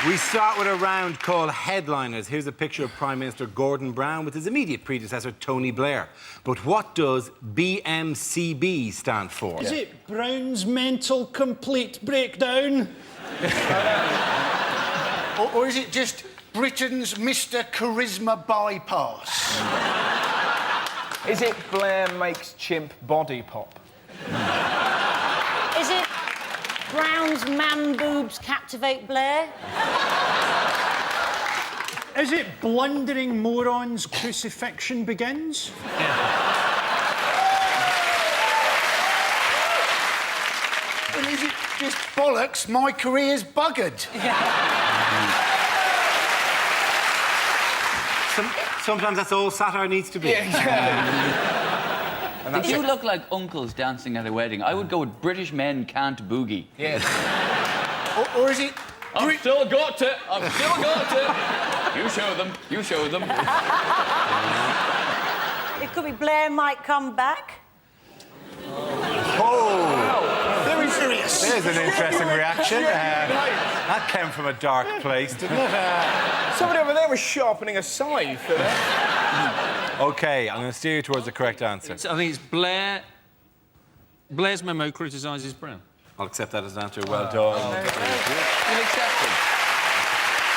We start with a round called Headliners. Here's a picture of Prime Minister Gordon Brown with his immediate predecessor, Tony Blair. But what does BMCB stand for? Is it Brown's Mental Complete Breakdown? or is it just Britain's Mr. Charisma Bypass? Is it Blair makes chimp body pop? Is it Brown's man boobs captivate Blair? Is it Blundering Morons Crucifixion Begins? Well, is it just bollocks, my career's buggered? Sometimes that's all satire needs to be. If you look like uncles dancing at a wedding, I would go with British men can't boogie. Yes. or is it... I've still got it. I've still got it. You show them. You show them. It could be Blair might come back. Oh! Very serious. There's an interesting reaction. That came from a dark place, didn't it? Somebody over there was sharpening a scythe. OK, I'm going to steer you towards the correct answer. I think it's Blair. Blair's memo criticises Brown. I'll accept that as an answer. Well done. You'll accept it.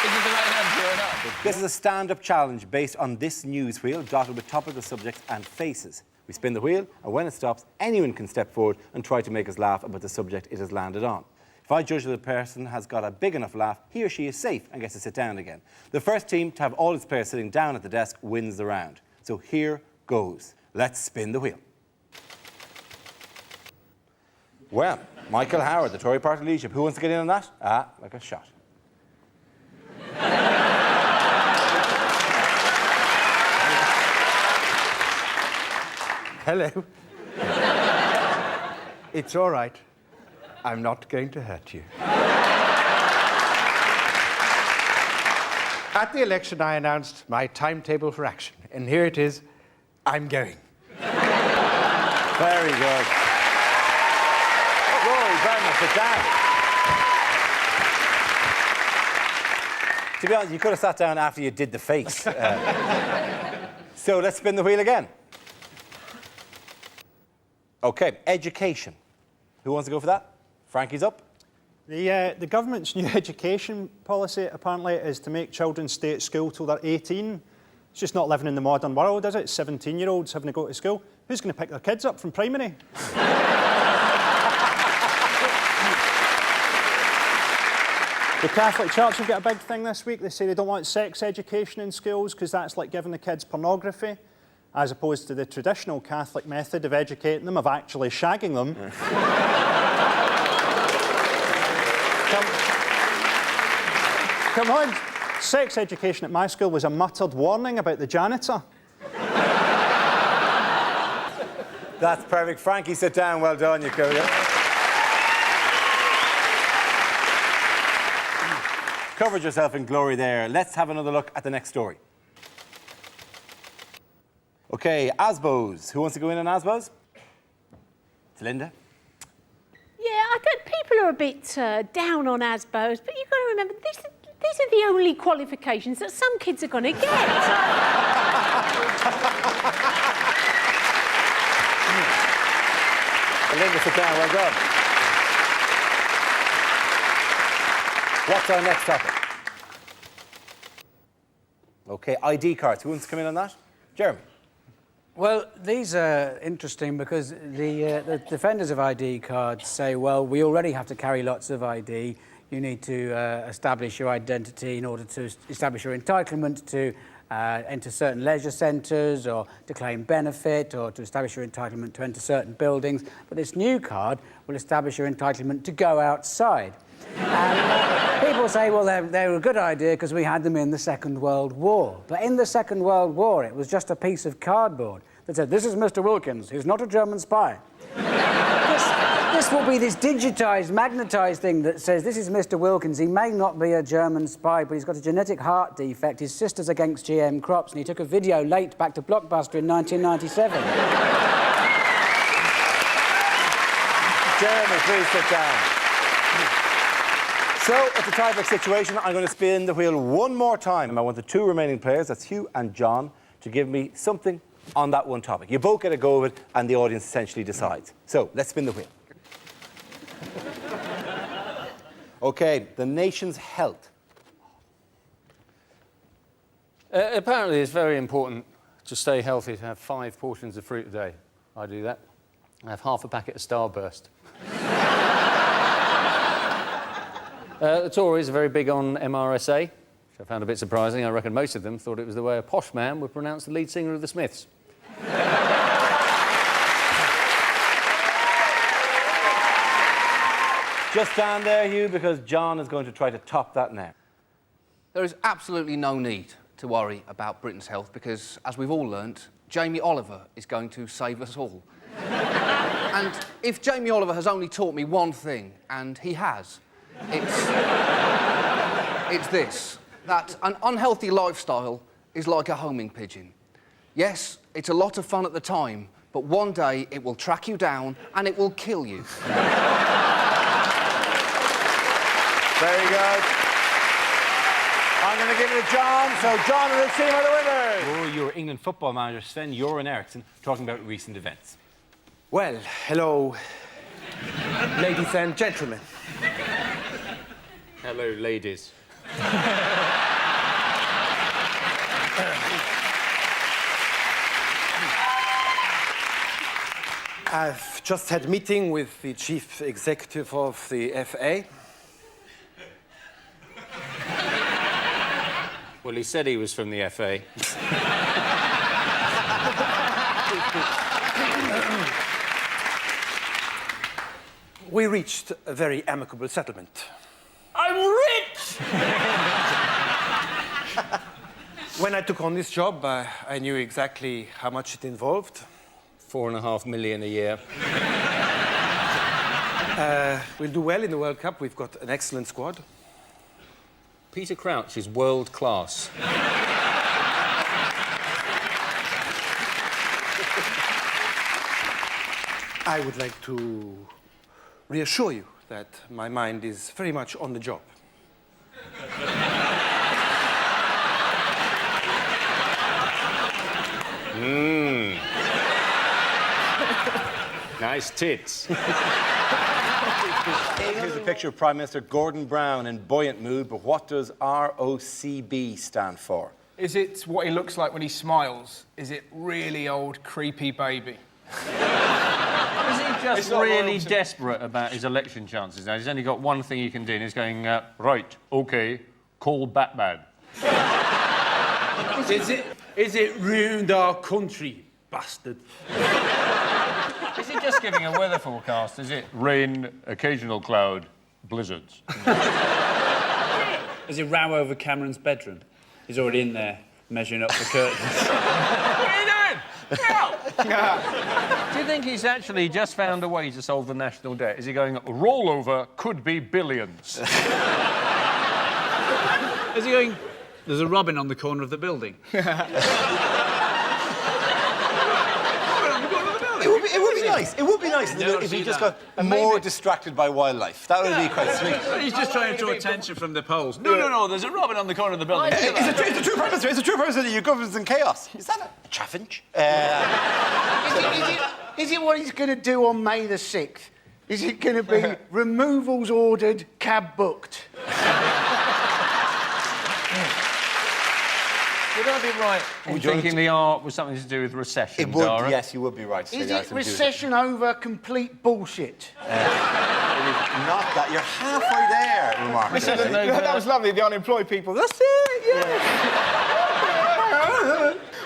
Is it the right answer or not? This is a stand-up challenge based on this news wheel dotted with topical subjects and faces. We spin the wheel, and when it stops, anyone can step forward and try to make us laugh about the subject it has landed on. If I judge that the person has got a big enough laugh, he or she is safe and gets to sit down again. The first team to have all its players sitting down at the desk wins the round. So here goes. Let's spin the wheel. Well, Michael Howard, the Tory party leadership. Who wants to get in on that? Ah, like a shot. Hello. It's all right. I'm not going to hurt you. At the election, I announced my timetable for action, and here it is. I'm going. Very good. Rory, Bernard, sit down. To be honest, you could have sat down after you did the face. So let's spin the wheel again. OK, education. Who wants to go for that? Frankie's up. The government's new education policy, apparently, is to make children stay at school till they're 18. It's just not living in the modern world, is it? 17-year-olds having to go to school. Who's going to pick their kids up from primary? The Catholic Church have got a big thing this week. They say they don't want sex education in schools because that's like giving the kids pornography, as opposed to the traditional Catholic method of educating them, of actually shagging them. Come on. Sex education at my school was a muttered warning about the janitor. That's perfect. Frankie, sit down. Well done, you go. Covered yourself in glory there. Let's have another look at the next story. OK, ASBOs. Who wants to go in on ASBOs? It's Linda. Yeah, I think people are a bit down on ASBOs, but you've got to remember, these are the only qualifications that some kids are going to get. Linda, sit down. Well done. What's our next topic? OK, ID cards. Who wants to come in on that? Jeremy. Well, these are interesting because the defenders of ID cards say, well, we already have to carry lots of ID. You need to establish your identity in order to establish your entitlement to enter certain leisure centres or to claim benefit or to establish your entitlement to enter certain buildings. But this new card will establish your entitlement to go outside. And people say, well, they were a good idea because we had them in the Second World War. But in the Second World War, it was just a piece of cardboard that said, this is Mr. Wilkins, he's not a German spy. This will be this digitised, magnetised thing that says, this is Mr. Wilkins, he may not be a German spy, but he's got a genetic heart defect, his sister's against GM crops, and he took a video late back to Blockbuster in 1997. Jeremy, please sit down. So, it's a tie-break situation. I'm going to spin the wheel one more time. I want the two remaining players, that's Hugh and John, to give me something on that one topic. You both get a go of it, and the audience essentially decides. So, let's spin the wheel. OK, the nation's health. Apparently, it's very important to stay healthy to have 5 portions of fruit a day. I do that. I have half a packet of Starburst. The Tories are very big on MRSA, which I found a bit surprising. I reckon most of them thought it was the way a posh man would pronounce the lead singer of the Smiths. Just stand there, Hugh, because John is going to try to top that now. There is absolutely no need to worry about Britain's health because, as we've all learnt, Jamie Oliver is going to save us all. And if Jamie Oliver has only taught me one thing, and he has, it's this, that an unhealthy lifestyle is like a homing pigeon. Yes, it's a lot of fun at the time, but one day it will track you down and it will kill you. Very good. I'm going to give it to John. So John and his team are the winners. Oh, your England football manager, Sven-Göran Eriksson, talking about recent events. Well, hello, ladies and gentlemen. Hello, ladies. I've just had a meeting with the chief executive of the FA. Well, he said he was from the FA. We reached a very amicable settlement. I'm rich! When I took on this job, I knew exactly how much it involved. $4.5 million a year. We'll do well in the World Cup. We've got an excellent squad. Peter Crouch is world class. I would like to reassure you that my mind is very much on the job. Nice tits. Here's a picture of Prime Minister Gordon Brown in buoyant mood, but what does ROCB stand for? Is it what he looks like when he smiles? Is it really old, creepy baby? Is he just really desperate about his election chances now? He's only got one thing he can do, and he's going, right, OK, call Batman. Is it ruined our country, bastard? Is he just giving a weather forecast? Is it rain, occasional cloud, blizzards? Is it row over Cameron's bedroom? He's already in there, measuring up the curtains. What are you doing? Do you think he's actually just found a way to solve the national debt? Is he going, rollover could be billions? Is he going, there's a robin on the corner of the building? It would be nice. It would be nice if he just got more distracted by wildlife. That would be quite sweet. He's just trying to draw attention from the polls. No, there's a robin on the corner of the building. It's a true purpose. It's a true purpose that your government's in chaos. Is that a chaffinch? Is it what he's going to do on May the 6th? Is it going to be removals ordered, cab booked? Would I be right in thinking the art was something to do with recession, It would, Dara? yes, you would be right. Is it recession over complete bullshit? It is not that. You're halfway there, remarkably. That was lovely, the unemployed people. That's it, yeah.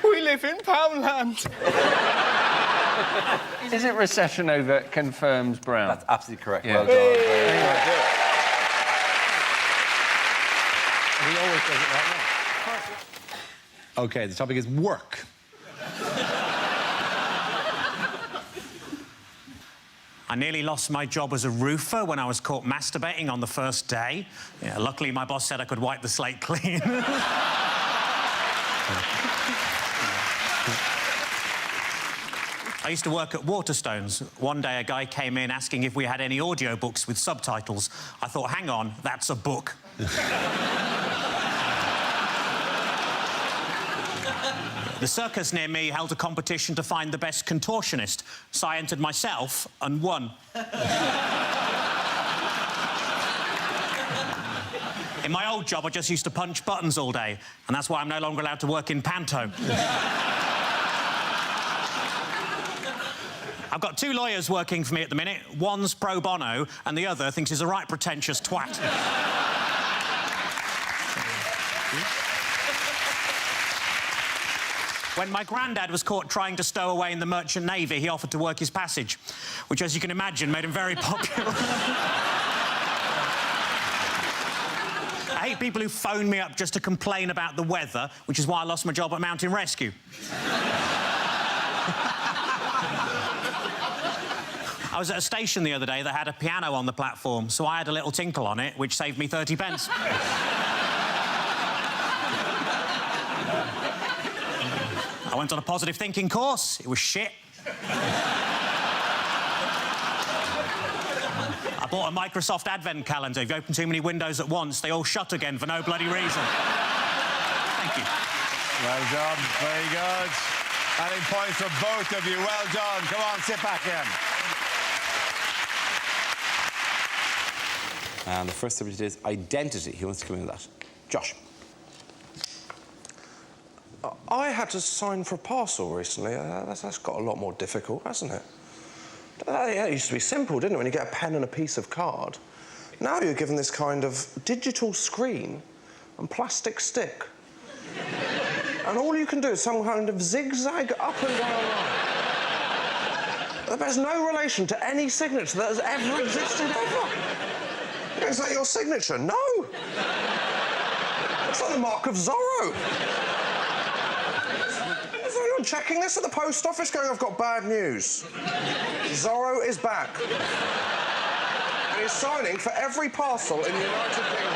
We live in Poundland. Is it recession over confirms Brown? That's absolutely correct. Yeah. Well done. Very good. He always does it like that. OK, the topic is work. I nearly lost my job as a roofer when I was caught masturbating on the first day. Yeah, luckily, my boss said I could wipe the slate clean. I used to work at Waterstones. One day a guy came in asking if we had any audiobooks with subtitles. I thought, hang on, that's a book. The circus near me held a competition to find the best contortionist, so I entered myself and won. In my old job, I just used to punch buttons all day, and that's why I'm no longer allowed to work in panto. I've got 2 lawyers working for me at the minute. One's pro bono, and the other thinks he's a right pretentious twat. When my granddad was caught trying to stow away in the Merchant Navy, he offered to work his passage, which, as you can imagine, made him very popular. I hate people who phone me up just to complain about the weather, which is why I lost my job at Mountain Rescue. I was at a station the other day that had a piano on the platform, so I had a little tinkle on it, which saved me 30 pence. I went on a positive thinking course. It was shit. I bought a Microsoft Advent calendar. If you open too many windows at once, they all shut again for no bloody reason. Thank you. Well done. Very good. Adding points for both of you. Well done. Come on, sit back in. And the first subject is identity. Who wants to come in with that? Josh. I had to sign for a parcel recently. That's got a lot more difficult, hasn't it? It used to be simple, didn't it, when you get a pen and a piece of card? Now you're given this kind of digital screen and plastic stick. And all you can do is some kind of zigzag up and down line. That bears no relation to any signature that has ever existed ever. Is that your signature? No. It's like the mark of Zorro. Is anyone checking this at the post office going, I've got bad news? Zorro is back. And he's signing for every parcel in the United Kingdom.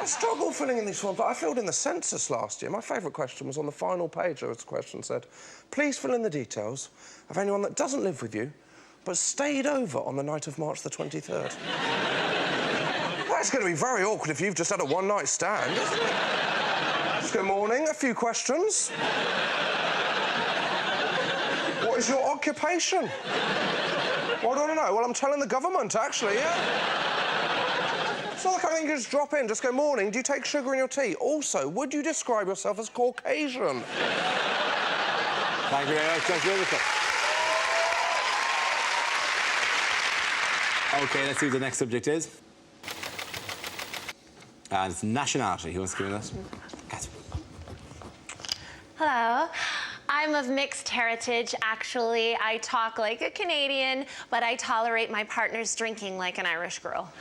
I struggle filling in these forms, but I filled in the census last year. My favourite question was on the final page. There was a question that said, please fill in the details of anyone that doesn't live with you but stayed over on the night of March the 23rd. That's going to be very awkward if you've just had a one-night stand, isn't it? Just good morning, a few questions. What is your occupation? What do I want to know? Well, I'm telling the government, actually, yeah. It's not the kind of thing you just drop in, just go, morning, do you take sugar in your tea? Also, would you describe yourself as Caucasian? Thank you very much, Josh Livingston. OK, let's see what the next subject is. And it's nationality. Who wants to give me that? Catherine. Hello. I'm of mixed heritage, actually. I talk like a Canadian, but I tolerate my partner's drinking like an Irish girl.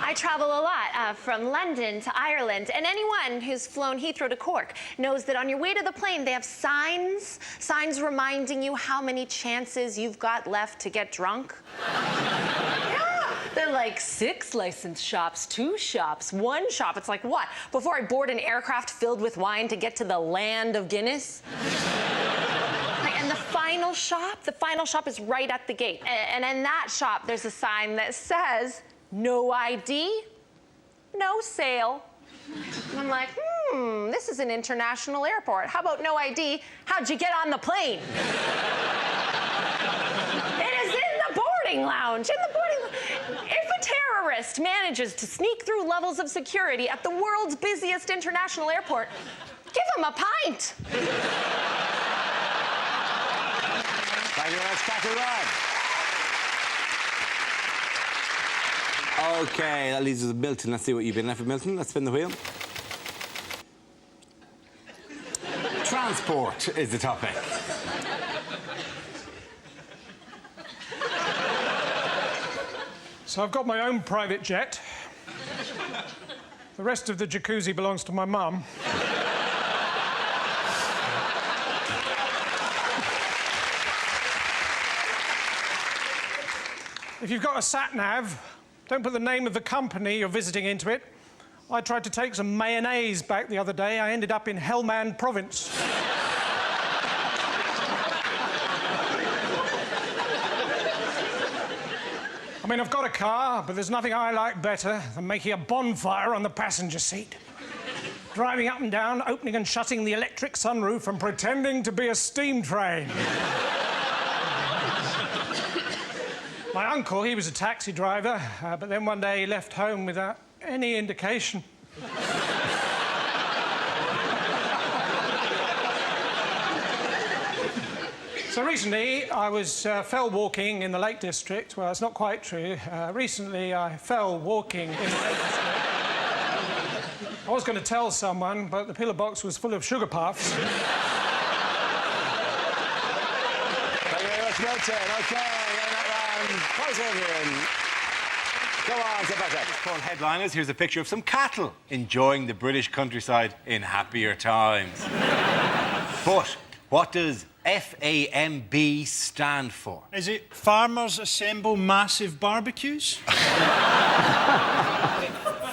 I travel a lot, from London to Ireland, and anyone who's flown Heathrow to Cork knows that on your way to the plane, they have signs reminding you how many chances you've got left to get drunk. They're like 6 licensed shops, 2 shops, 1 shop. It's like, what? Before I board an aircraft filled with wine to get to the land of Guinness? And the final shop is right at the gate. And in that shop, there's a sign that says, no ID, no sale. And I'm like, this is an international airport. How about no ID? How'd you get on the plane? It is in the boarding lounge, If a terrorist manages to sneak through levels of security at the world's busiest international airport, give him a pint. Thank you very much, Catherine. OK, that leaves us with Milton. Let's see what you've been left with, Milton. Let's spin the wheel. Transport is the topic. So I've got my own private jet. The rest of the jacuzzi belongs to my mum. If you've got a sat-nav, don't put the name of the company you're visiting into it. I tried to take some mayonnaise back the other day. I ended up in Helmand Province. I mean, I've got a car, but there's nothing I like better than making a bonfire on the passenger seat. Driving up and down, opening and shutting the electric sunroof and pretending to be a steam train. My uncle, he was a taxi driver, but then one day he left home without any indication. So recently, I was fell walking in the Lake District. Well, it's not quite true. Recently, I fell walking in the Lake District. I was going to tell someone, but the pillar box was full of sugar puffs. Thank you very much, Milton. OK, getting that round. Close over in. Go on, Sebastian. Called headliners. Here's a picture of some cattle enjoying the British countryside in happier times. But what does FAMB stand for? Is it Farmers Assemble Massive Barbecues?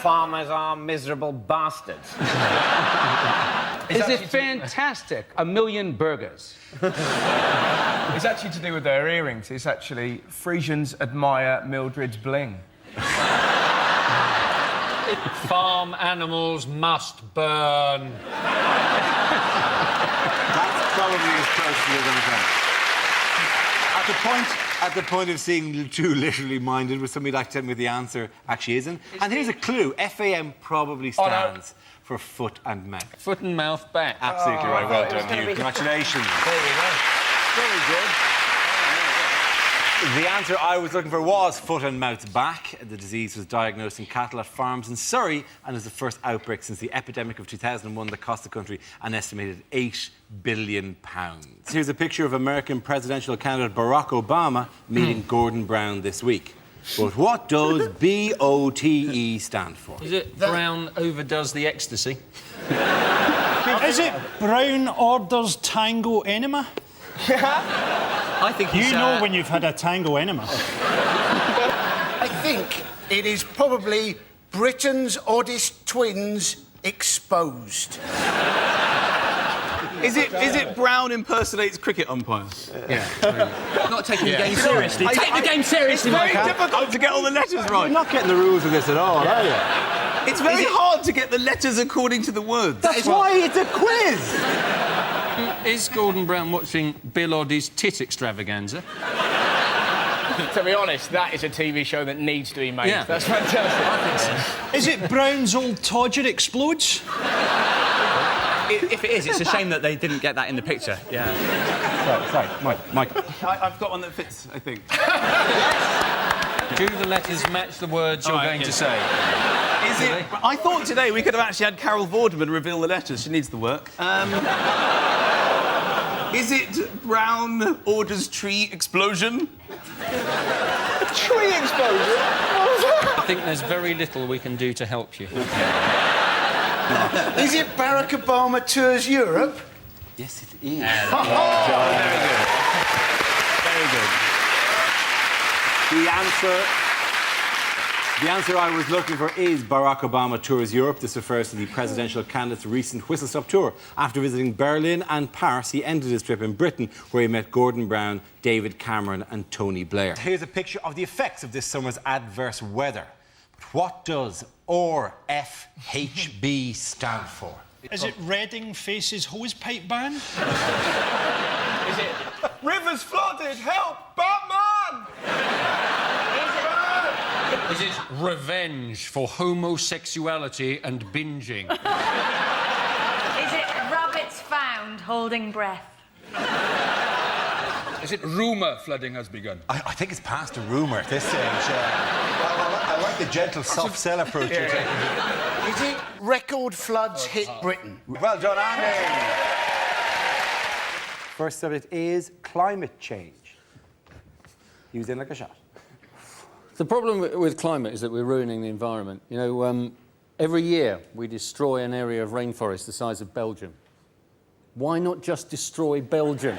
Farmers are miserable bastards. Is it fantastic? A million burgers. It's actually to do with their earrings. It's actually Frisians admire Mildred's bling. Farm animals must burn. That's probably as close as you're going to come. At the point of seeing too literally minded, would somebody like to tell me what the answer actually isn't? And here's a clue. FAM probably stands for foot and mouth. Foot and mouth back. Absolutely right. Well done, Hugh. Congratulations. There you go. Very good. The answer I was looking for was foot and mouth back. The disease was diagnosed in cattle at farms in Surrey and is the first outbreak since the epidemic of 2001 that cost the country an estimated £8 billion. Here's a picture of American presidential candidate Barack Obama meeting Gordon Brown this week. But what does BOTE stand for? Is it Brown overdoes the ecstasy? Is it Brown orders tango enema? I think you know when you've had a tango enema. I think it is probably Britain's oddest twins exposed. Is it Brown impersonates cricket umpires? Yeah. Not taking the game seriously. Take the game seriously, It's very difficult to get all the letters right. You're not getting the rules of this at all, are you? It's very hard to get the letters according to the words. That's why it's a quiz! Is Gordon Brown watching Bill Oddie's tit extravaganza? To be honest, that is a TV show that needs to be made. Yeah. That's fantastic. I think so. Is it Brown's old Todger explodes? If it is, it's a shame that they didn't get that in the picture. Yeah. Sorry, Mike. I've got one that fits, I think. Do the letters match the words you're going to say? Is it? I thought today we could have actually had Carol Vorderman reveal the letters. She needs the work. Is it Brown orders tree explosion? Tree explosion? I think there's very little we can do to help you. Is it Barack Obama tours Europe? Yes, it is. Very good. The answer I was looking for is Barack Obama tours Europe. This refers to the presidential candidate's recent whistle-stop tour. After visiting Berlin and Paris, he ended his trip in Britain, where he met Gordon Brown, David Cameron and Tony Blair. Here's a picture of the effects of this summer's adverse weather. But what does RFHB stand for? Is it Reading faces hosepipe ban? Is it Rivers flooded? Help! Batman! Is it revenge for homosexuality and binging? Is it rabbits found holding breath? Is it rumour flooding has begun? I think it's past a rumour at this stage. I like the gentle, soft sell approach you're taking. Is it record floods hit Britain? Well done, Andy. First subject is climate change. He was in like a shot. The problem with climate is that we're ruining the environment. You know, every year we destroy an area of rainforest the size of Belgium. Why not just destroy Belgium?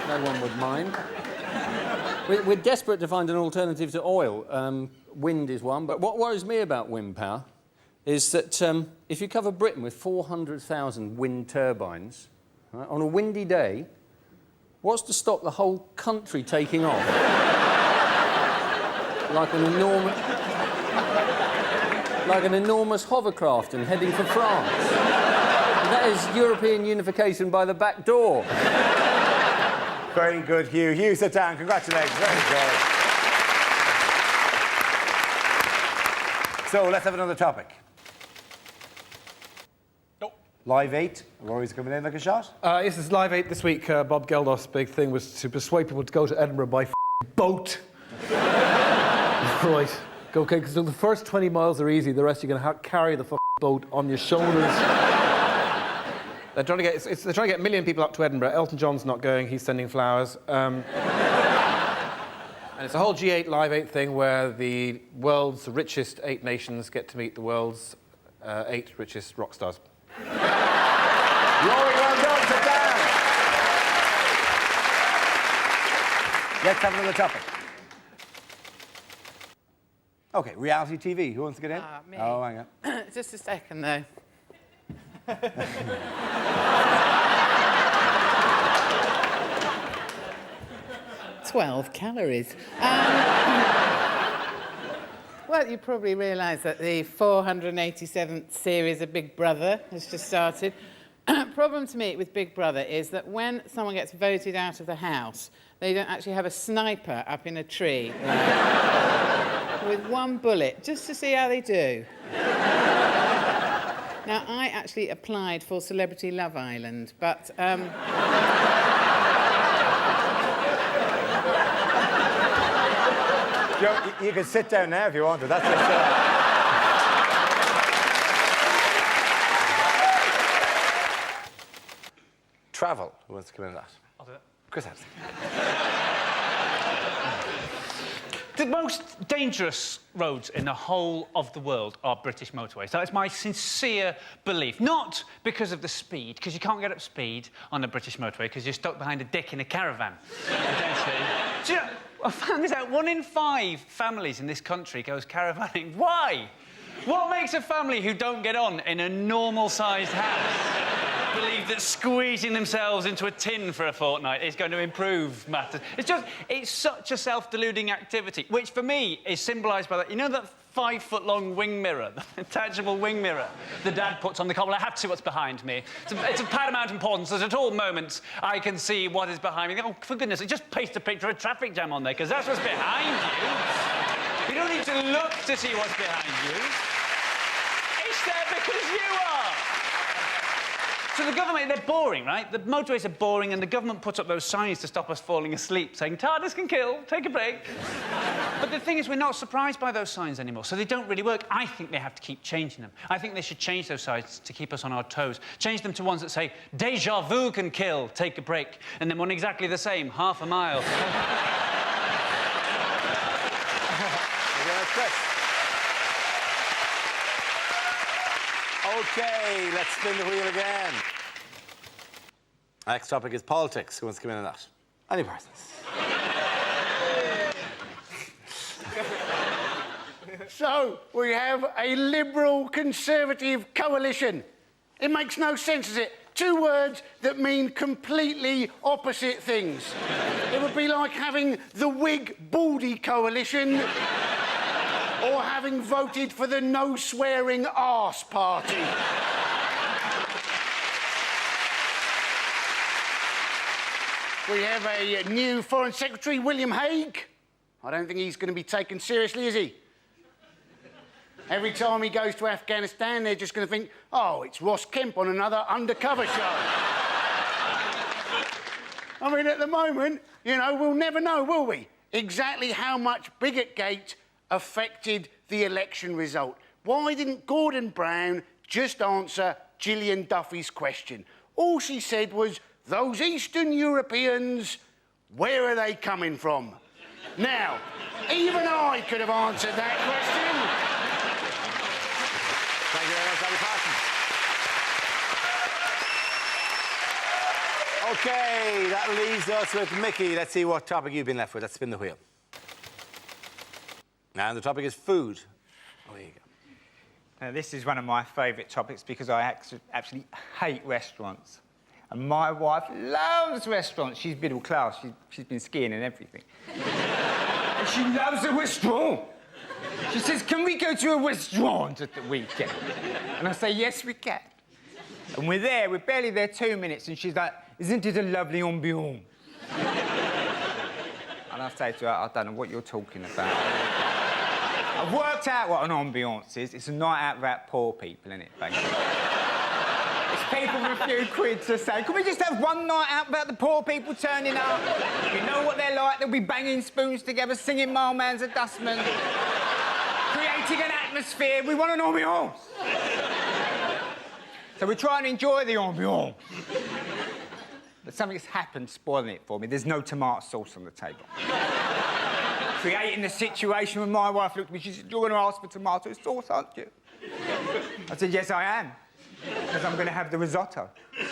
No one would mind. We're desperate to find an alternative to oil. Wind is one, but what worries me about wind power is that if you cover Britain with 400,000 wind turbines, right, on a windy day, What's to stop the whole country taking off? like an enormous hovercraft and heading for France. That is European unification by the back door. Very good, Hugh. Hugh, sit down. Congratulations. Very good. So, let's have another topic. Live 8. Rory's coming in like a shot. Yes, it's Live 8 this week. Bob Geldof's big thing was to persuade people to go to Edinburgh by boat. Right. Okay, because the first 20 miles are easy. The rest you're going to carry the boat on your shoulders. They're trying to get a million people up to Edinburgh. Elton John's not going. He's sending flowers. And it's a whole G8 Live 8 thing where the world's richest 8 nations get to meet the world's 8 richest rock stars. Rory, well done. Sit down. Let's have another topic. OK, reality TV. Who wants to get in? Me. Oh, hang on. Just a second, though. 12 calories. Well, you probably realise that the 487th series of Big Brother has just started. Problem to me with Big Brother is that when someone gets voted out of the house, they don't actually have a sniper up in a tree with one bullet, just to see how they do. Now, I actually applied for Celebrity Love Island, but... You can sit down now if you want to. That's just... Travel. Who wants to come in that? I'll do it. Chris Harrison. The most dangerous roads in the whole of the world are British motorways. That is my sincere belief. Not because of the speed, because you can't get up speed on a British motorway because you're stuck behind a dick in a caravan. Do you know, I found this out. 1 in 5 families in this country goes caravanning. Why? What makes a family who don't get on in a normal-sized house believe that squeezing themselves into a tin for a fortnight is going to improve matters? It's such a self-deluding activity, which for me is symbolised by that. You know that 5-foot-long wing mirror, the attachable wing mirror the dad puts on the car? Well, I have to see what's behind me. It's of paramount importance that at all moments I can see what is behind me. Oh, for goodness sake, just paste a picture of a traffic jam on there, because that's what's behind you. You don't need to look to see what's behind you. It's there because you are. So the government, they're boring, right? The motorways are boring, and the government puts up those signs to stop us falling asleep, saying, TARDIS can kill, take a break. But the thing is, we're not surprised by those signs anymore, so they don't really work. I think they have to keep changing them. I think they should change those signs to keep us on our toes. Change them to ones that say, Deja vu can kill, take a break. And then one exactly the same, half a mile. OK, let's spin the wheel again. Next topic is politics. Who wants to come in on that? Any persons? So, we have a Liberal-Conservative coalition. It makes no sense, does it? 2 words that mean completely opposite things. It would be like having the Whig-Baldy coalition or having voted for the no-swearing arse party. We have a new Foreign Secretary, William Hague. I don't think he's going to be taken seriously, is he? Every time he goes to Afghanistan, they're just going to think, oh, it's Ross Kemp on another undercover show. I mean, at the moment, you know, we'll never know, will we, exactly how much Bigotgate affected the election result. Why didn't Gordon Brown just answer Gillian Duffy's question? All she said was, those Eastern Europeans, where are they coming from? Now, even I could have answered that question. Thank you very much, Andy Parsons. OK, that leaves us with Mickey. Let's see what topic you've been left with. Let's spin the wheel. And the topic is food. Oh, there you go. This is one of my favourite topics because I actually hate restaurants. And my wife loves restaurants. She's middle class. She's been skiing and everything. And she loves a restaurant. She says, can we go to a restaurant at the weekend? And I say, yes, we can. And we're there, we're barely there 2 minutes, and she's like, isn't it a lovely ambiance? And I say to her, I don't know what you're talking about. I've worked out what an ambiance is. It's a night out about poor people, isn't it, basically? It's people with a few quid to say, can we just have one night out about the poor people turning up? You know what they're like, they'll be banging spoons together, singing Mailman's a Dustman, creating an atmosphere. We want an ambiance. So we're trying to enjoy the ambiance. But something's happened spoiling it for me. There's no tomato sauce on the table. Creating the situation when my wife looked at me, she said, you're going to ask for tomato sauce, aren't you? I said, yes, I am. Because I'm going to have the risotto. You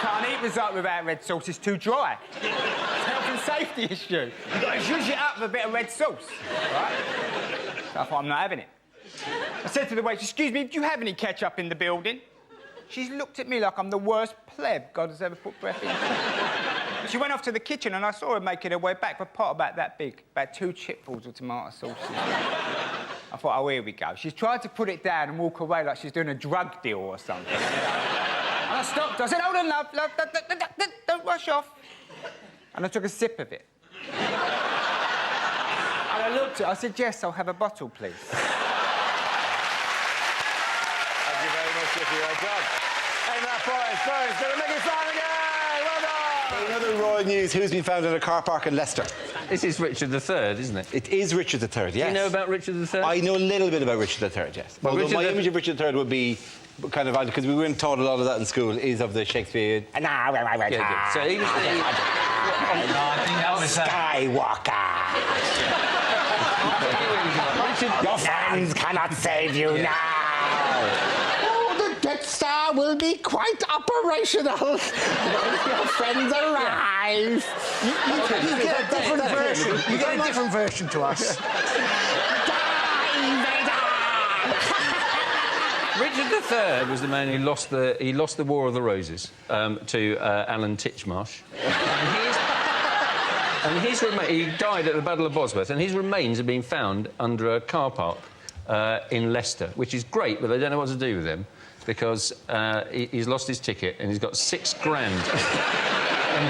can't eat risotto without red sauce, it's too dry. It's a health and safety issue. You've got to zhuzh it up with a bit of red sauce, right? So I thought, I'm not having it. I said to the waitress, excuse me, do you have any ketchup in the building? She's looked at me like I'm the worst pleb God has ever put breath in. She went off to the kitchen and I saw her making her way back with a pot about that big, about 2 chipfuls of tomato sauce. I thought, oh, here we go. She's tried to put it down and walk away like she's doing a drug deal or something. And I stopped her. I said, hold on, love, don't rush off. And I took a sip of it. And I looked at her, I said, Jess, I'll have a bottle, please. Well done. And that points. Gonna make it fine again. Well done. In other royal news, who's been found in a car park in Leicester? This is Richard III, isn't it? It is Richard III, yes. Do you know about Richard III? I know a little bit about Richard III, yes. Well, although my image of Richard III would be kind of odd, because we weren't taught a lot of that in school, is of the Shakespeare... So he was... Skywalker! Your friends cannot save you now! Death Star will be quite operational when your friends arrive. You get a different version. You get a different version to us. Richard III was the man who lost the War of the Roses to Alan Titchmarsh. And he died at the Battle of Bosworth, and his remains have been found under a car park in Leicester, which is great, but they don't know what to do with him. Because he's lost his ticket and he's got £6 grand in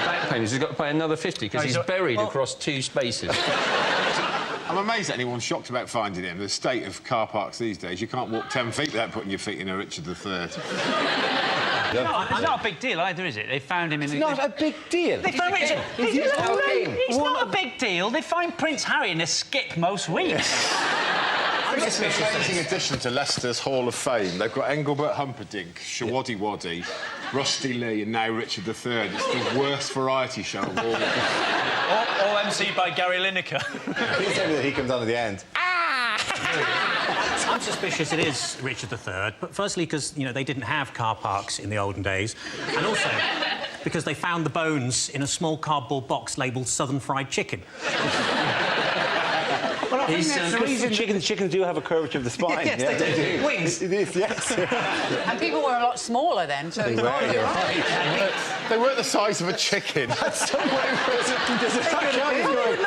back payments. He's got to pay another 50 because he's buried across 2 spaces. I'm amazed that anyone's shocked about finding him. The state of car parks these days, you can't walk 10 feet without putting your feet in a Richard III. It's not a big deal either, is it? They found him in... It's not a big deal. They found Richard... It's not a big deal. They find Prince Harry in a skip most weeks. It's an amazing addition to Leicester's Hall of Fame. They've got Engelbert Humperdinck, Shawaddy Waddy, Rusty Lee, and now Richard III. It's the worst variety show of all. All MC'd by Gary Lineker. Please tell me that he comes on at the end. I'm suspicious it is Richard III, but firstly because, you know, they didn't have car parks in the olden days, and also because they found the bones in a small cardboard box labelled Southern Fried Chicken. Well, I think that's the reason... Chickens do have a curvature of the spine. Yes, they do. Wings. It is, yes. And people were a lot smaller then, so... They weren't the size of a chicken. That's the way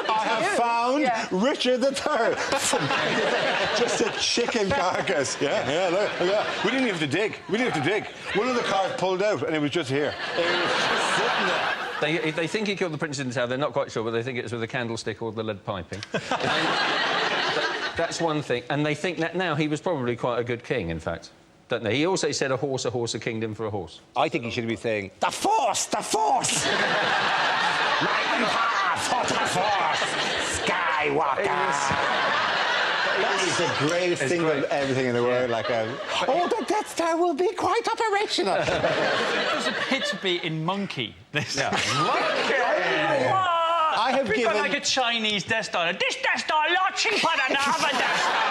I have found Richard III. Just a chicken carcass. Yeah, look. We didn't have to dig. One of the cars pulled out and it was just here. It was just sitting there. They think he killed the Prince in town. They're not quite sure, but they think it was with a candlestick or the lead piping. That's one thing. And they think that now he was probably quite a good king, in fact. Don't they? He also said a horse, a kingdom for a horse. I think he should be saying, the Force! My path for the Force! Skywalker! That is the greatest thing of everything in the world. Like, the Death Star will be quite operational. There's a bit bit in Monkey. This. Yeah. Monkey! I have given... like a Chinese Death Star. This Death Star a lot cheaper than the other Death Star.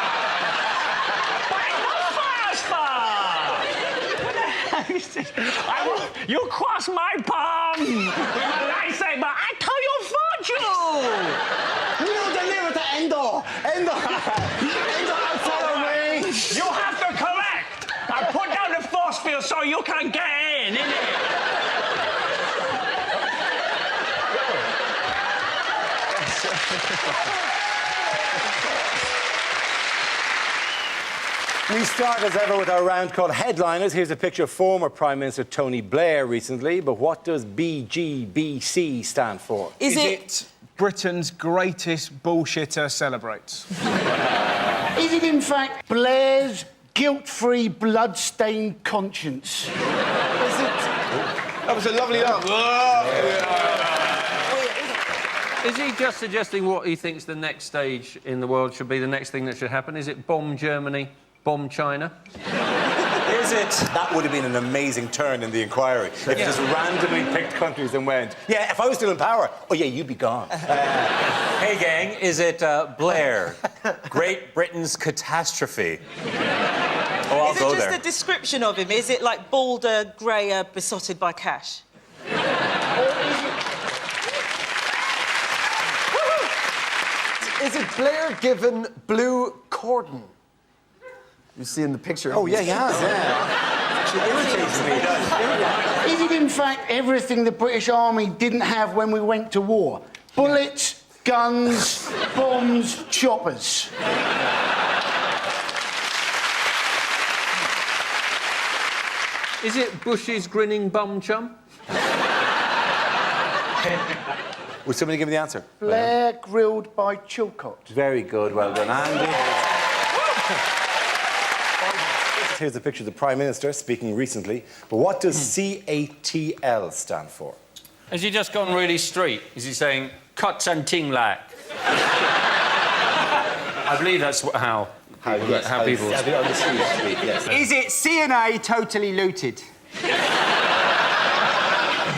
But it's not faster. You cross my palm with my lightsaber. I tell your fortune. You deliver to Endor. Endor, follow me. You have to correct. I put down the force field so sorry, you can't get in, innit? We start as ever with our round called Headliners. Here's a picture of former Prime Minister Tony Blair recently, but what does BGBC stand for? Is it Britain's greatest bullshitter celebrates? Is it, in fact, Blair's guilt-free, blood-stained conscience? Is it? That was a lovely Is he just suggesting what he thinks the next stage in the world should be, the next thing that should happen? Is it bomb Germany, bomb China? Is it? That would have been an amazing turn in the inquiry. If you just randomly picked countries and went, yeah, if I was still in power, oh yeah, you'd be gone. Hey, gang, is it Blair? Great Britain's catastrophe. Oh, I'll go there. Is it just a description of him? Is it like balder, greyer, besotted by cash? Is it Blair given blue cordon? You see in the picture. Oh, yeah, he has, yeah. Actually irritates me. Is it, in fact, everything the British Army didn't have when we went to war? Bullets, guns, bombs, choppers. Is it Bush's grinning bum chum? Would somebody give me the answer? Blair grilled by Chilcot. Very good, well done, Andy. Here's a picture of the Prime Minister speaking recently, but what does CATL stand for? Has he just gone really straight? Is he saying, cuts and ting lack? I believe that's how people... Yes. Is it CNA totally looted?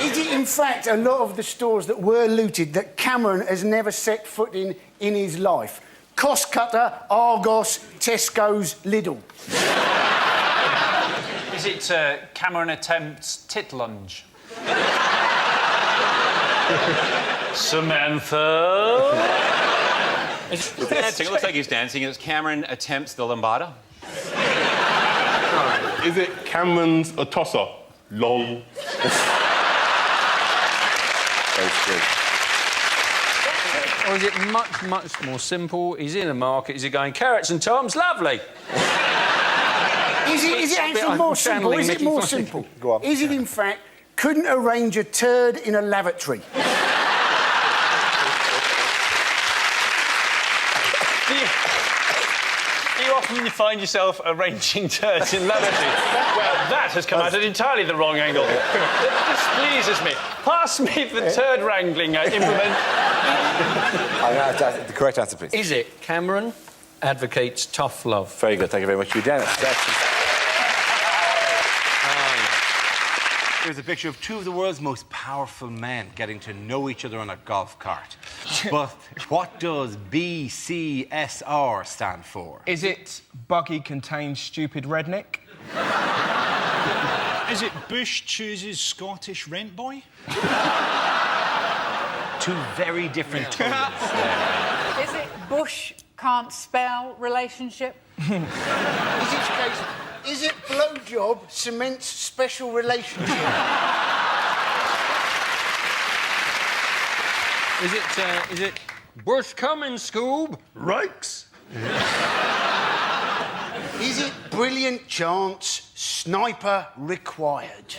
Is it, in fact, a lot of the stores that were looted that Cameron has never set foot in his life? Cost Cutter, Argos, Tesco's, Lidl. Is it Cameron attempts tit lunge? Samantha? It's dancing. It looks like he's dancing. It's Cameron attempts the lambada. Is it Cameron's a tosser? Lol. Or is it much, much more simple? He's in a market, is he going, carrots and toms, lovely? Is it actually more simple? Is it more simple? Go on. Is it, in fact, couldn't arrange a turd in a lavatory? Do you often find yourself arranging turds in lavatories? Well, that has come out at entirely the wrong angle. This pleases me. Pass me the turd wrangling implement. The correct answer, please. Is it Cameron advocates tough love? Very good, thank you very much, Hugh Dennis. Here's a picture of two of the world's most powerful men getting to know each other on a golf cart. But what does BCSR stand for? Is it buggy contains stupid redneck? Is it Bush chooses Scottish rent boy? Two very different tones. Is it Bush can't spell relationship? Is it blowjob cements special relationship? Is it Bush coming, Scoob? Rikes? Is it brilliant chance, sniper required?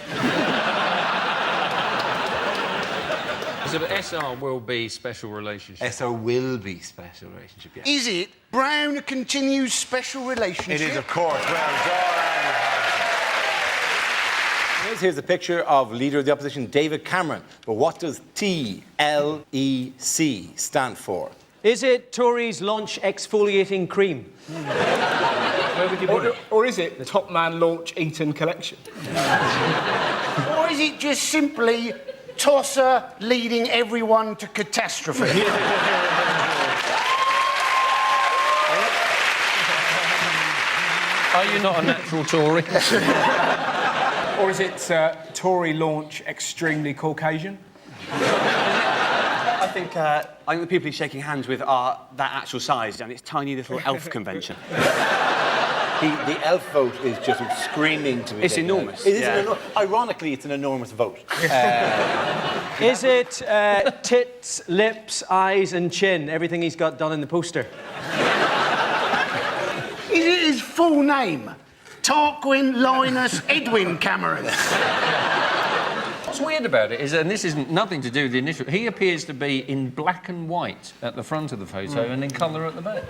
So the SR will be special relationship. SR will be special relationship, yes. Is it Brown continues special relationship? It is, of course. Well done. Here's a picture of Leader of the Opposition, David Cameron. But what does TLEC stand for? Is it Tories launch exfoliating cream? Where would you put it? Or is it the Top Man launch Eton collection? Or is it just simply Tosser leading everyone to catastrophe? Are you not a natural Tory? Or is it Tory launch extremely Caucasian? I think the people he's shaking hands with are that actual size, and it's tiny little elf convention. The elf vote is just screaming to me. It's enormous. It is ironically, it's an enormous vote. Is it tits, lips, eyes, and chin? Everything he's got done in the poster. Is it his full name? Tarquin Linus Edwin Cameron. What's weird about it is, and this isn't nothing to do with the initial, he appears to be in black and white at the front of the photo and in colour at the back.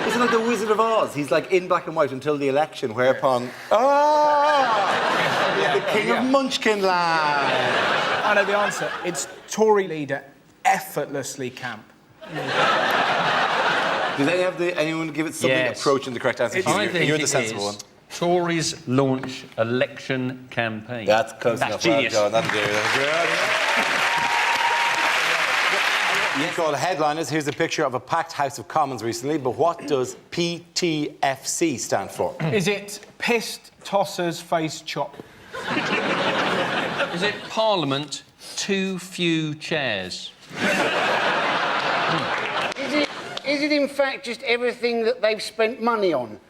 It's like the Wizard of Oz. He's like in black and white until the election, whereupon... the King of Munchkinland. I know the answer. It's Tory leader effortlessly camp. Did anyone give it something approaching the correct answer? I think You're the sensible one. Tories launch election campaign. That's close enough. Genius. Well done. That'll do. You call headliners. Here's a picture of a packed House of Commons recently, but what does PTFC stand for? Is it pissed tossers face chop? Is it Parliament too few chairs? Is it in fact just everything that they've spent money on?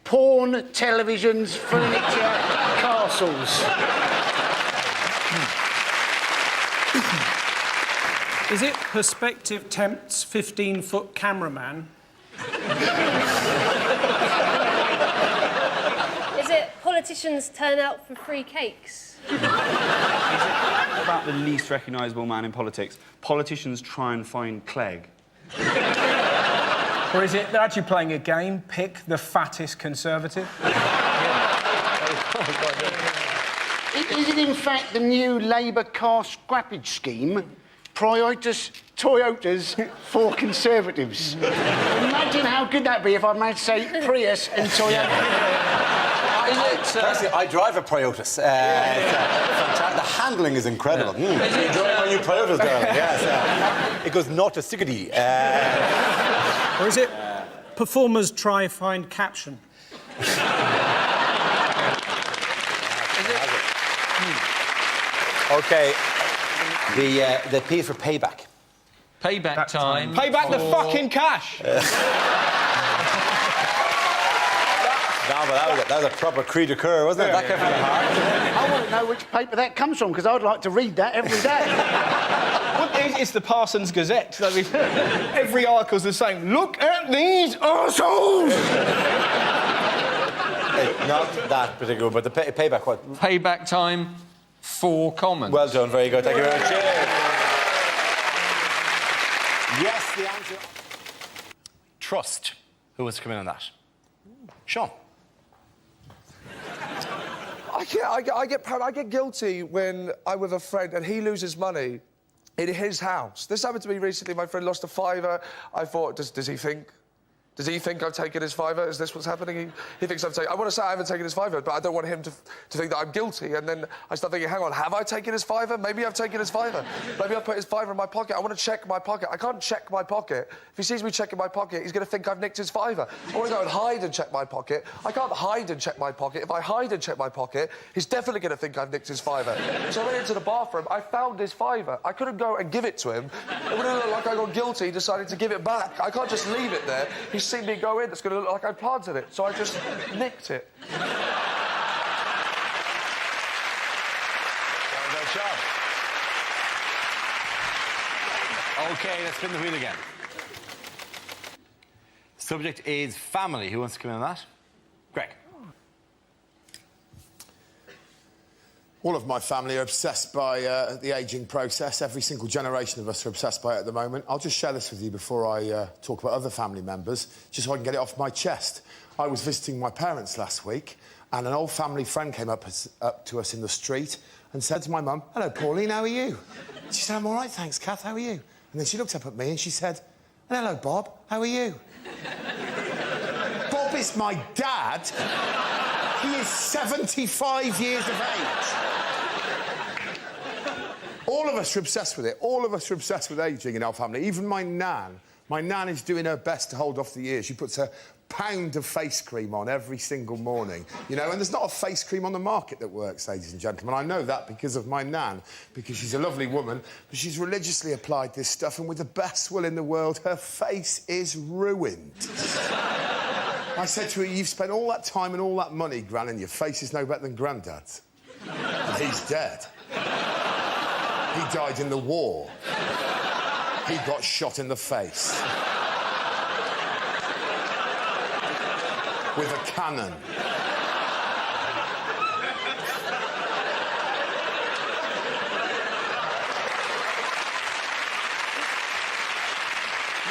Porn, televisions, furniture, castles. Is it perspective tempts 15-foot cameraman? Is it politicians turn out for free cakes? Is it about the least recognisable man in politics? Politicians try and find Clegg. Or is it they're actually playing a game, pick the fattest Conservative? Is it in fact the new Labour car scrappage scheme? Prioritas Toyotas for Conservatives. Imagine how good that'd be if I managed to say Prius and Toyota. Personally, I drive a Prioritas. The handling is incredible. You drive my new Prioritas, darling. Yes. It goes 0 to 60. Or is it performers try find caption? OK. The P is for payback. Payback time. Pay back the fucking cash! That was a proper cri de coeur, wasn't it? That came from the heart. I want to know which paper that comes from, because I'd like to read that every day. It's the Parsons Gazette. I mean, every article's the same. Look at these arseholes! It's not that particular, but the payback what? Payback time, 4 Commons. Well done, very good. Thank you very much. Yes, the answer. Trust. Who wants to come in on that? Sean. I get proud. I get guilty when I'm with a friend and he loses money in his house. This happened to me recently. My friend lost a £5. I thought, does he think I've taken his £5? Is this what's happening? He thinks I've taken... I want to say I haven't taken his £5, but I don't want him to think that I'm guilty. And then I start thinking, hang on, have I taken his £5? Maybe I've taken his £5. Maybe I've put his £5 in my pocket. I want to check my pocket. I can't check my pocket. If he sees me checking my pocket, he's going to think I've nicked his £5. I want to go and hide and check my pocket. I can't hide and check my pocket. If I hide and check my pocket, he's definitely going to think I've nicked his £5. So I went into the bathroom. I found his £5. I couldn't go and give it to him. It would have looked like I got guilty, decided to give it back. I can't just leave it there. He's seen me go in. It's going to look like I planted it, so I just nicked it. OK, let's spin the wheel again. Subject is family. Who wants to come in on that? Greg. All of my family are obsessed by the ageing process. Every single generation of us are obsessed by it at the moment. I'll just share this with you before I talk about other family members, just so I can get it off my chest. I was visiting my parents last week, and an old family friend came up to us in the street and said to my mum, "Hello, Pauline, how are you?" She said, "I'm all right, thanks, Kath, how are you?" And then she looked up at me and she said, "Hello, Bob, how are you?" Bob is my dad. He is 75 years of age. All of us are obsessed with it. All of us are obsessed with ageing in our family. Even my nan. My nan is doing her best to hold off the years. She puts a pound of face cream on every single morning, you know, and there's not a face cream on the market that works, ladies and gentlemen. I know that because of my nan, because she's a lovely woman, but she's religiously applied this stuff, and with the best will in the world, her face is ruined. I said to her, you've spent all that time and all that money, Gran, and your face is no better than Grandad's. And he's dead. He died in the war. He got shot in the face. With a cannon.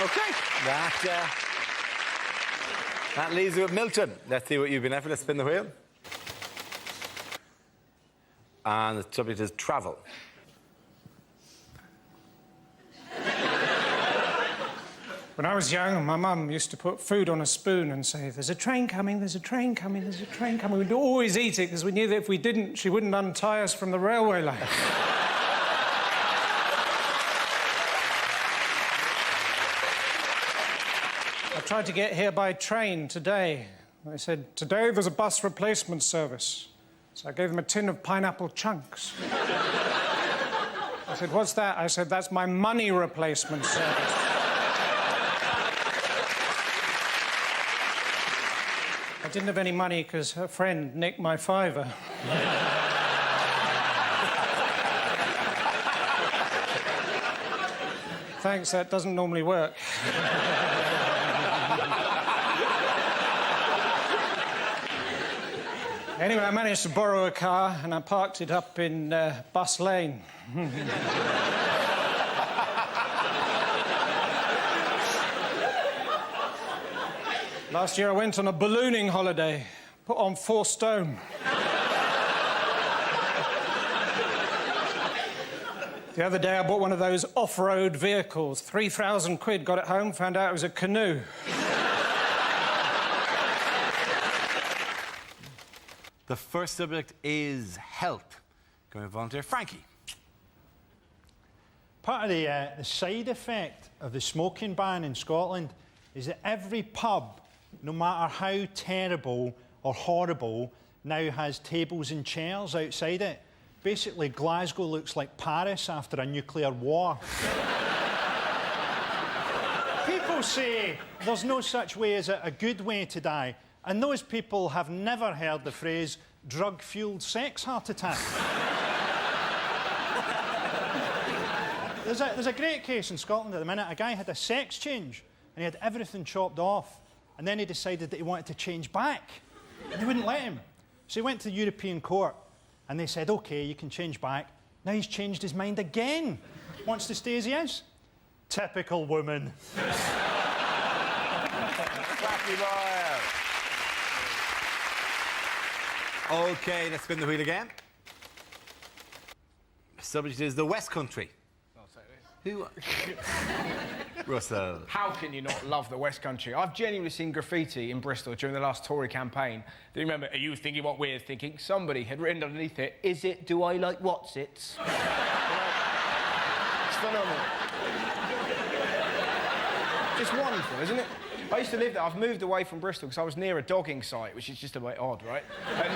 OK. That leaves you with Milton. Let's see what you've been after. Let's spin the wheel. And the subject is travel. When I was young, my mum used to put food on a spoon and say, there's a train coming, there's a train coming, there's a train coming. We'd always eat it because we knew that if we didn't, she wouldn't untie us from the railway line. I tried to get here by train today. They said, today there's a bus replacement service. So I gave them a tin of pineapple chunks. I said, what's that? I said, that's my money replacement service. I didn't have any money because her friend nicked my fiver. Thanks, that doesn't normally work. Anyway, I managed to borrow a car and I parked it up in Bus Lane. Last year I went on a ballooning holiday, put on 4 stone. The other day I bought one of those off-road vehicles, 3,000 quid, got it home, found out it was a canoe. The first subject is health. Going to volunteer. Frankie. Part of the side effect of the smoking ban in Scotland is that every pub, no matter how terrible or horrible, now has tables and chairs outside it. Basically, Glasgow looks like Paris after a nuclear war. People say there's no such way as a good way to die, and those people have never heard the phrase drug-fueled sex heart attack. There's a great case in Scotland at the minute. A guy had a sex change, and he had everything chopped off. And then he decided that he wanted to change back. And they wouldn't let him. So he went to the European Court, and they said, OK, you can change back. Now he's changed his mind again. Wants to stay as he is. Typical woman. OK, let's spin the wheel again. The subject is the West Country. Who? Russell. How can you not love the West Country? I've genuinely seen graffiti in Bristol during the last Tory campaign. Do you remember, are you thinking what we're thinking? Somebody had written underneath it, is it, do I like what's-its? It's phenomenal. Just wonderful, isn't it? I used to live there. I've moved away from Bristol because I was near a dogging site, which is just a bit odd, right? And,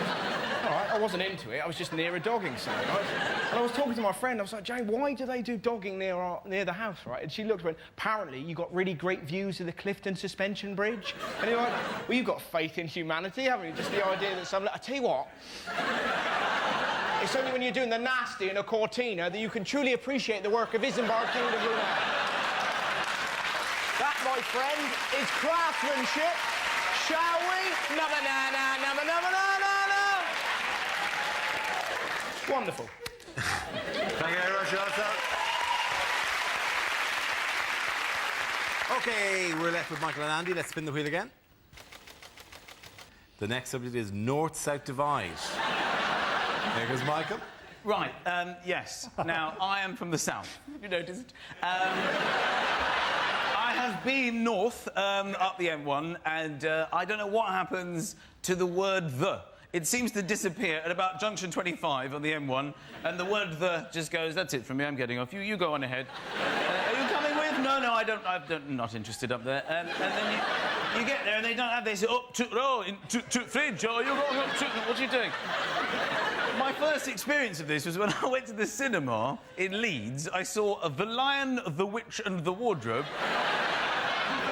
all right, I wasn't into it. I was just near a dogging site, right? And I was talking to my friend. I was like, Jane, why do they do dogging near the house, right? And she looked and went, apparently you got really great views of the Clifton Suspension Bridge. And you're like, well, you've got faith in humanity, haven't you? Just the idea that I tell you what, it's only when you're doing the nasty in a Cortina that you can truly appreciate the work of Isambard, King of Brunei. That, my friend, is craftsmanship. Shall we? Wonderful. Thank you very much, Russell. OK, we're left with Michael and Andy. Let's spin the wheel again. The next subject is North-South Divide. There goes Michael. Right, yes. Now, I am from the south. Have you noticed? I have been north up the M1, and I don't know what happens to the word the. It seems to disappear at about junction 25 on the M1, and the word the just goes, that's it from me, I'm getting off. You go on ahead. Are you coming with? No, I'm not interested up there. And then you get there, and they don't have, they say, up to, fridge, oh, you're going up to, what are you doing? My first experience of this was when I went to the cinema in Leeds. I saw The Lion, the Witch and the Wardrobe.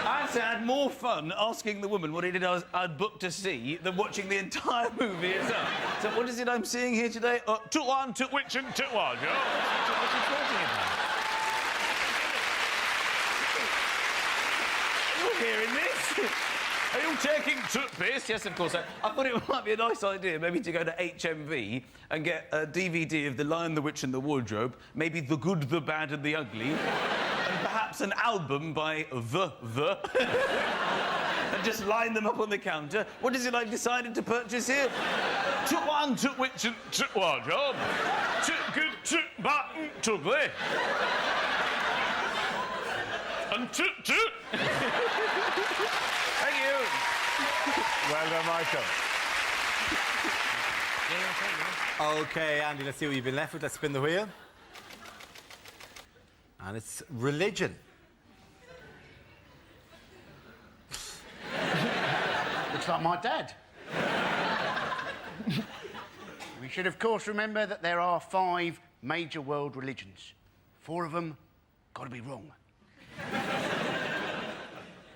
I had more fun asking the woman what it is I'd booked to see than watching the entire movie itself. So what is it I'm seeing here today? Took one, took which and took one, yeah? What's she talking about? Are you hearing this? Are you taking toothpaste? Yes, of course. I thought it might be a nice idea maybe to go to HMV and get a DVD of The Lion, the Witch and the Wardrobe, maybe The Good, the Bad and the Ugly, and perhaps an album by The, and just line them up on the counter. What is it I've decided to purchase here? Took one, took which and took wardrobe. Took good, took bad and took ugly. And took. Thank you. Well done, Michael. OK, Andy, let's see what you've been left with. Let's spin the wheel. And it's religion. Looks like my dad. We should, of course, remember that there are 5 major world religions. 4 of them got to be wrong.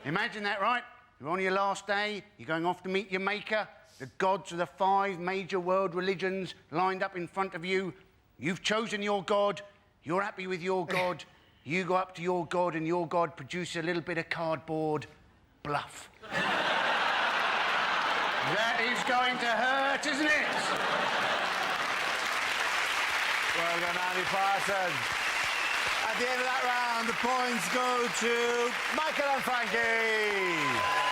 Imagine that, right? You're on your last day, you're going off to meet your maker. The gods of the 5 major world religions lined up in front of you. You've chosen your god, you're happy with your god. You go up to your god and your god produces a little bit of cardboard bluff. That is going to hurt, isn't it? Well done, Andy Patterson. At the end of that round, the points go to Michael and Frankie.